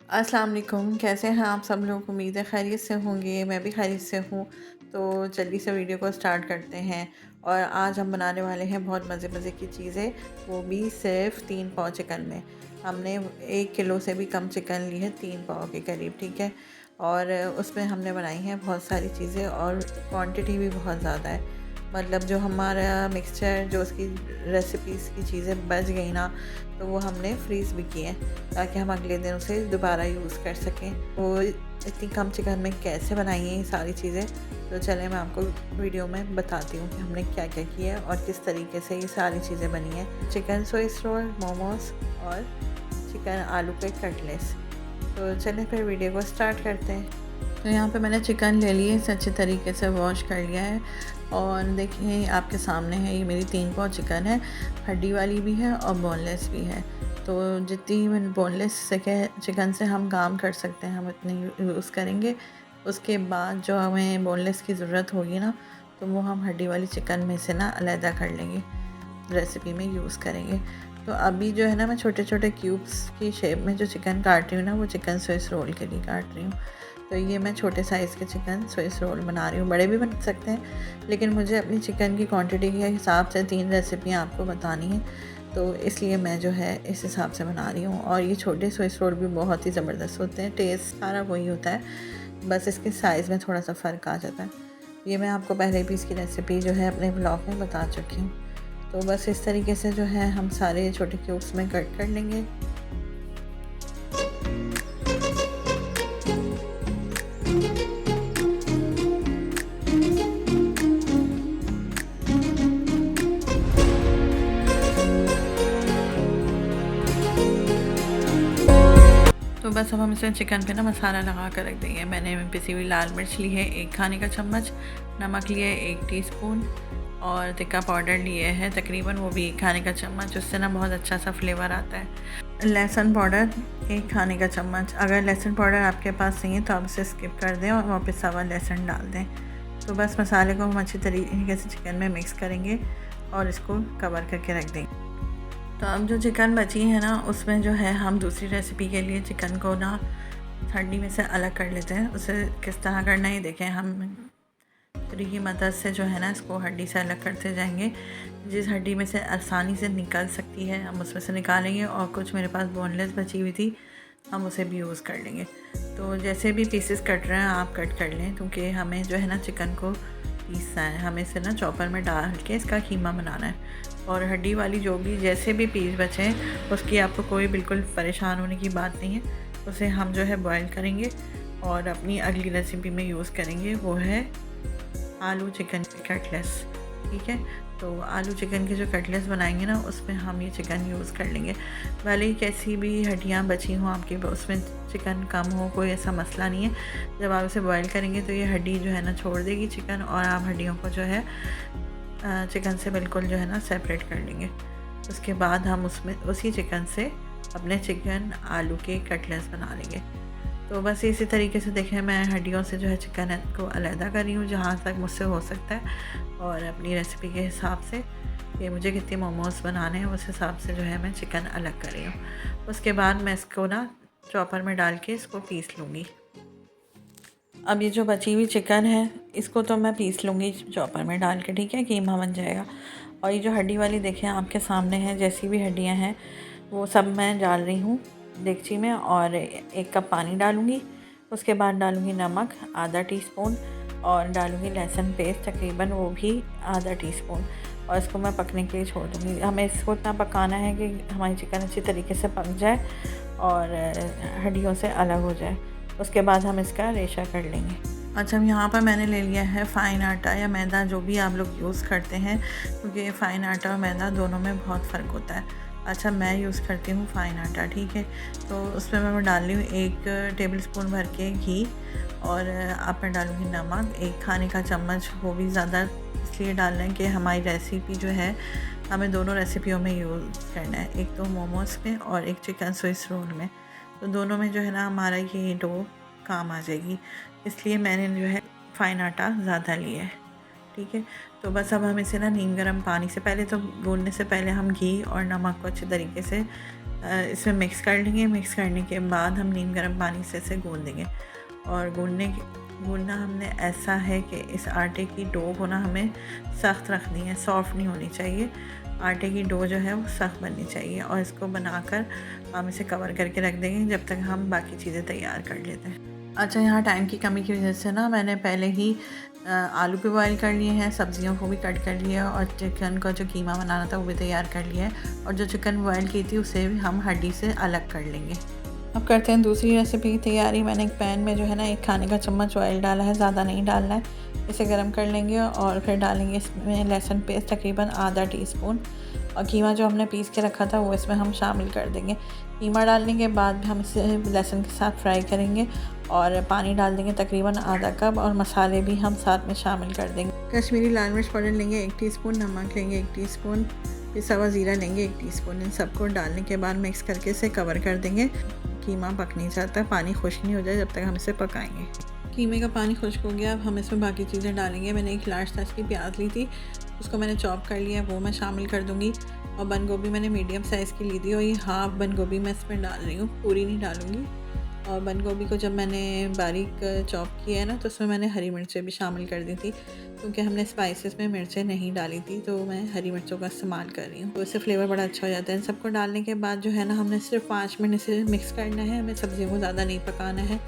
अस्सलाम वालेकुम, कैसे हैं आप सब लोग। उम्मीद है खैरियत से होंगे। मैं भी खैरियत से हूँ। तो जल्दी से वीडियो को स्टार्ट करते हैं। और आज हम बनाने वाले हैं बहुत मज़े मज़े की चीज़ें, वो भी सिर्फ 3 पाव चिकन में। हमने 1 किलो से भी कम चिकन ली है, 3 पाव के करीब, ठीक है। और उसमें हमने बनाई हैं बहुत सारी चीज़ें और क्वांटिटी भी बहुत ज़्यादा है। मतलब जो हमारा मिक्सचर, जो उसकी रेसिपीज़ की चीज़ें बच गई ना, तो वो हमने फ्रीज़ भी किए हैं ताकि हम अगले दिन उसे दोबारा यूज़ कर सकें। वो इतनी कम चिकन में कैसे बनाई हैं ये सारी चीज़ें, तो चलें मैं आपको वीडियो में बताती हूँ कि हमने क्या क्या किया है और किस तरीके से ये सारी चीज़ें बनी हैं। चिकन स्विस रोल, मोमोज़ और चिकन आलू के कटलेट्स। तो चलें फिर वीडियो को स्टार्ट करते हैं। तो यहाँ पे मैंने चिकन ले लिए, इसे अच्छे तरीके से वॉश कर लिया है। और देखिए आपके सामने है, ये मेरी 3 पाव चिकन है। हड्डी वाली भी है और बोनलेस भी है। तो जितनी बोनलेस चिकन से हम काम कर सकते हैं हम इतनी यूज़ करेंगे। उसके बाद जो हमें बोनलेस की ज़रूरत होगी ना, तो वो हम हड्डी वाली चिकन में से ना अलहदा कर लेंगे, रेसिपी में यूज़ करेंगे। तो अभी जो है ना, मैं छोटे छोटे क्यूब्स की शेप में जो चिकन काट रही हूँ ना, वो चिकन स्विस रोल के लिए काट रही हूँ। तो ये मैं छोटे साइज़ के चिकन स्विस रोल बना रही हूँ। बड़े भी बन सकते हैं, लेकिन मुझे अपनी चिकन की क्वांटिटी के हिसाब से 3 रेसिपियाँ आपको बतानी है, तो इसलिए मैं जो है इस हिसाब से बना रही हूँ। और ये छोटे स्विस रोल भी बहुत ही ज़बरदस्त होते हैं, टेस्ट सारा वही होता है, बस इसके साइज़ में थोड़ा सा फ़र्क आ जाता है। ये मैं आपको पहले भी इसकी रेसिपी जो है अपने ब्लॉग में बता चुकी हूँ। तो बस इस तरीके से जो है हम सारे छोटे क्यूब्स में कट कर लेंगे। तो बस अब हम इसे चिकन पे ना मसाला लगा कर रख देंगे। मैंने पिसी हुई लाल मिर्च ली है 1 खाने का चम्मच, नमक लिए 1 टीस्पून और टिक्का पाउडर लिए है तकरीबन वो भी 1 खाने का चम्मच। उससे ना बहुत अच्छा सा फ्लेवर आता है। लहसुन पाउडर 1 खाने का चम्मच। अगर लहसुन पाउडर आपके पास नहीं है तो आप इसे स्किप कर दें और वापस सावा लहसुन डाल दें। तो बस मसाले को हम अच्छी तरीके से चिकन में मिक्स करेंगे और इसको कवर करके रख देंगे। तो अब जो चिकन बची है ना, उसमें जो है हम दूसरी रेसिपी के लिए चिकन को ना हड्डी में से अलग कर लेते हैं। उसे किस तरह करना है देखें। हम छुरी की मदद से जो है ना, इसको हड्डी से अलग करते जाएंगे। जिस हड्डी में से आसानी से निकल सकती है हम उसमें से निकालेंगे, और कुछ मेरे पास बोनलेस बची हुई थी, हम उसे भी यूज़ कर लेंगे। तो जैसे भी पीसेस कट रहे हैं आप कट कर लें, क्योंकि हमें जो है ना चिकन को पीसना है, हमें इसे ना चॉपर में डाल के इसका कीमा बनाना है। और हड्डी वाली जो भी जैसे भी पीस बचे उसकी आपको कोई बिल्कुल परेशान होने की बात नहीं है। उसे हम जो है बॉईल करेंगे और अपनी अगली रेसिपी में यूज़ करेंगे, वो है आलू चिकन कटलेट्स, ठीक है। तो आलू चिकन के जो कटलेट्स बनाएंगे ना, उसमें हम ये चिकन यूज़ कर लेंगे। भले ही कैसी भी हड्डियाँ बची हों आपकी, उसमें चिकन कम हो, कोई ऐसा मसला नहीं है। जब आप इसे बॉईल करेंगे तो ये हड्डी जो है ना छोड़ देगी चिकन, और आप हड्डियों को जो है चिकन से बिल्कुल जो है ना सेपरेट कर लेंगे। उसके बाद हम उसमें उसी चिकन से अपने चिकन आलू के कटलेट्स बना लेंगे। तो बस इसी तरीके से देखें, मैं हड्डियों से जो है चिकन को अलहदा कर रही हूँ जहाँ तक मुझसे हो सकता है, और अपनी रेसिपी के हिसाब से कि मुझे कितने मोमोज़ बनाने हैं उस हिसाब से जो है मैं चिकन अलग कर रही हूँ। उसके बाद मैं इसको ना चॉपर में डाल के इसको पीस लूँगी। अब ये जो बची हुई चिकन है, इसको तो मैं पीस लूँगी चॉपर में डाल के, ठीक है, कीमा बन जाएगा। और ये जो हड्डी वाली देखें आपके सामने है, जैसी भी हड्डियाँ हैं वो सब मैं डाल रही हूँ देगची में, और 1 कप पानी डालूँगी। उसके बाद डालूँगी नमक आधा टीस्पून, और डालूँगी लहसुन पेस्ट तकरीबन वो भी आधा टीस्पून, और इसको मैं पकने के लिए छोड़ दूँगी। हमें इसको इतना पकाना है कि हमारी चिकन अच्छी तरीके से पक जाए और हड्डियों से अलग हो जाए। उसके बाद हम इसका रेशा कर लेंगे। अच्छा, यहाँ पर मैंने ले लिया है फ़ाइन आटा या मैदा, जो भी आप लोग यूज़ करते हैं, क्योंकि फ़ाइन आटा और मैदा दोनों में बहुत फ़र्क होता है। अच्छा, मैं यूज़ करती हूँ फ़ाइन आटा, ठीक है। तो उसमें मैं डाल रही हूँ 1 टेबलस्पून भर के घी, और आप मैं डालूँगी नमक 1 खाने का चम्मच। वो भी ज़्यादा इसलिए डाल रहे हैं कि हमारी रेसिपी जो है हमें दोनों रेसिपियों में यूज़ करना है, एक तो मोमोज़ में और एक चिकन स्विस रोल में। तो दोनों में जो है ना हमारा ये डो काम आ जाएगी, इसलिए मैंने जो है फ़ाइन आटा ज़्यादा लिया है, ठीक है। तो बस अब हम इसे ना नीम गर्म पानी से, पहले तो गूँथने से पहले हम घी और नमक को अच्छे तरीके से इसमें मिक्स कर लेंगे। मिक्स करने के बाद हम नीम गर्म पानी से इसे गूँध देंगे। और गूँधना हमने ऐसा है कि इस आटे की डो को ना हमें सख्त रखनी है, सॉफ्ट नहीं होनी चाहिए। आटे की डो जो है वो सख्त बननी चाहिए। और इसको बनाकर हम इसे कवर करके रख देंगे जब तक हम बाकी चीज़ें तैयार कर लेते हैं। अच्छा, यहाँ टाइम की कमी की वजह से ना मैंने पहले ही आलू भी बॉयल कर लिए हैं, सब्जियों को भी कट कर लिया और चिकन का जो कीमा बनाना था वो भी तैयार कर लिया है। और जो चिकन बॉयल की थी उसे भी हम हड्डी से अलग कर लेंगे। अब करते हैं दूसरी रेसिपी की तैयारी। मैंने एक पैन में जो है ना 1 खाने का चम्मच ऑयल डाला है, ज़्यादा नहीं डालना है। इसे गर्म कर लेंगे और फिर डालेंगे इसमें लहसुन पेस्ट तकरीबन आधा टीस्पून। और कीमा जो हमने पीस के रखा था वो इसमें हम शामिल कर देंगे। कीमा डालने के बाद हम इसे लहसुन के साथ फ्राई करेंगे और पानी डाल देंगे तकरीबन आधा कप। और मसाले भी हम साथ में शामिल कर देंगे। कश्मीरी लाल मिर्च पाउडर लेंगे 1 टीस्पून, नमक लेंगे 1 टीस्पून, पिसा हुआ ज़ीरा लेंगे 1 टीस्पून। इन सबको डालने के बाद मिक्स करके इसे कवर कर देंगे। कीमा पक नहीं जाता, पानी खुश्क नहीं हो जाए जब तक हम इसे पकाएंगे। कीमे का पानी खुश्क हो गया। अब हम इसमें बाकी चीज़ें डालेंगे। मैंने एक लार्ज साइज़ की प्याज ली थी, उसको मैंने चॉप कर लिया, वो मैं शामिल कर दूँगी। और बंद गोभी मैंने मीडियम साइज़ की ली थी और ये हाफ़ बंद गोभी मैं इसमें डाल रही हूँ, पूरी नहीं डालूँगी। और बंद गोभी को जब मैंने बारीक चॉप किया है ना तो उसमें मैंने हरी मिर्चें भी शामिल कर दी थी, क्योंकि हमने स्पाइसेस में मिर्चें नहीं डाली थी, तो मैं हरी मिर्चों का इस्तेमाल कर रही हूँ, तो इससे फ्लेवर बड़ा अच्छा हो जाता है। इन सबको डालने के बाद जो है ना हमने सिर्फ 5 मिनट से मिक्स करना है, हमें सब्जियों को ज़्यादा नहीं पकाना है।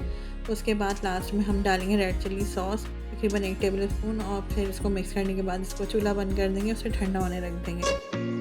उसके बाद लास्ट में हम डालेंगे रेड चिली सॉस तकरीबन 1 टेबल स्पून। और फिर इसको मिक्स करने के बाद इसको चूल्हा बंद कर देंगे, उसे ठंडा होने रख देंगे।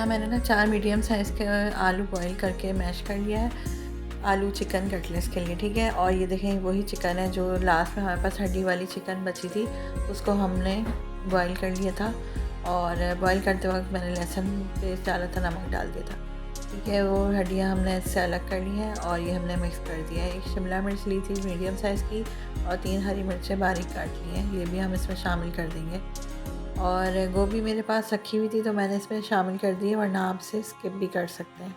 मैंने ना 4 मीडियम साइज़ के आलू बॉईल करके मैश कर लिया है, आलू चिकन कटलेट्स के लिए, ठीक है। और ये देखें वही चिकन है जो लास्ट में हमारे पास हड्डी वाली चिकन बची थी, उसको हमने बॉईल कर लिया था। और बॉईल करते वक्त मैंने लहसुन पेस्ट डाला था, नमक डाल दिया था, ठीक है। वो हड्डियाँ हमने इससे अलग कर ली हैं और ये हमने मिक्स कर दिया है। 1 शिमला मिर्च ली थी मीडियम साइज़ की और 3 हरी मिर्चें बारीक काट ली हैं, ये भी हम इसमें शामिल कर देंगे। और गोभी मेरे पास रखी हुई थी तो मैंने इसमें शामिल कर दी है, वरना आप से स्किप भी कर सकते हैं,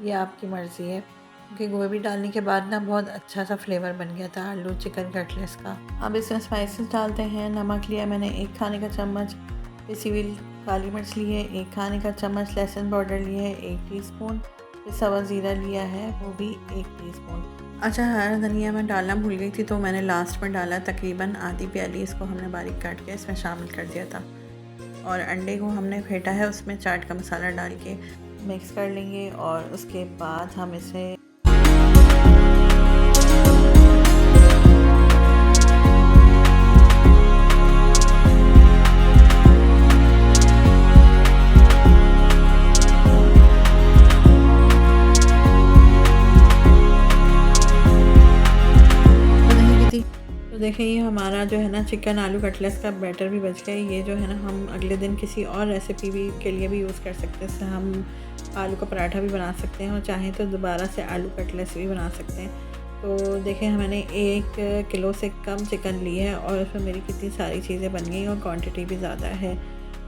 ये आपकी मर्ज़ी है। क्योंकि गोभी डालने के बाद ना बहुत अच्छा सा फ्लेवर बन गया था आलू चिकन कटलेट्स का। अब इसमें स्पाइसेस डालते हैं। नमक लिया मैंने 1 खाने का चम्मच, पिसी हुई काली मिर्च ली है 1 खाने का चम्मच, लहसुन पाउडर लिया है 1 टीस्पून, पिसा हुआ ज़ीरा लिया है वो भी 1 टीस्पून। अच्छा, हरा धनिया मैं डालना भूल गई थी तो मैंने लास्ट में डाला, तकरीबन आधी प्याली इसको हमने बारीक काट के इसमें शामिल कर दिया था। और अंडे को हमने फेंटा है, उसमें चाट का मसाला डाल के मिक्स कर लेंगे। और उसके बाद हम इसे तो देखिए ये हमारा जो है ना चिकन आलू कटलेट्स का बैटर भी बच गया। ये जो है ना हम अगले दिन किसी और रेसिपी भी के लिए भी यूज़ कर सकते हैं। इससे हम आलू का पराठा भी बना सकते हैं और चाहें तो दोबारा से आलू कटलेट्स भी बना सकते हैं। तो देखें मैंने 1 किलो से कम चिकन ली है और उसमें मेरी कितनी सारी चीज़ें बन गई और क्वांटिटी भी ज़्यादा है।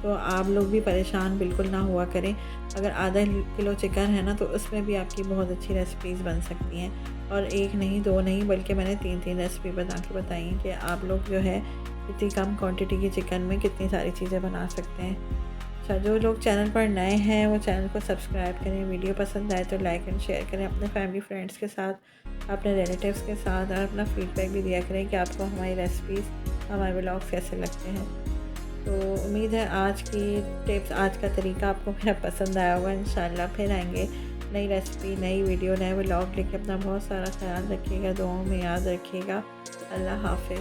तो आप लोग भी परेशान बिल्कुल ना हुआ करें। अगर आधा किलो चिकन है ना तो उसमें भी आपकी बहुत अच्छी रेसिपीज़ बन सकती हैं, और 1 नहीं 2 नहीं बल्कि मैंने 3-3 रेसिपी बना के बताई हैं कि आप लोग जो है इतनी कम क्वांटिटी की चिकन में कितनी सारी चीज़ें बना सकते हैं। अच्छा, जो लोग चैनल पर नए हैं वो चैनल को सब्सक्राइब करें, वीडियो पसंद आए तो लाइक एंड शेयर करें, अपने फैमिली फ्रेंड्स के साथ, अपने रिलेटिव्स के साथ, और अपना फीडबैक भी दिया करें कि आपको हमारी रेसिपीज़, हमारे व्लॉग्स कैसे लगते हैं। तो उम्मीद है आज की टिप्स, आज का तरीका आपको मेरा पसंद आया होगा। इंशाल्लाह फिर आएंगे नई रेसिपी, नई वीडियो, नए व्लॉग लेके। अपना बहुत सारा ख्याल रखिएगा, दुआओं में याद रखिएगा। अल्लाह हाफ़िज़।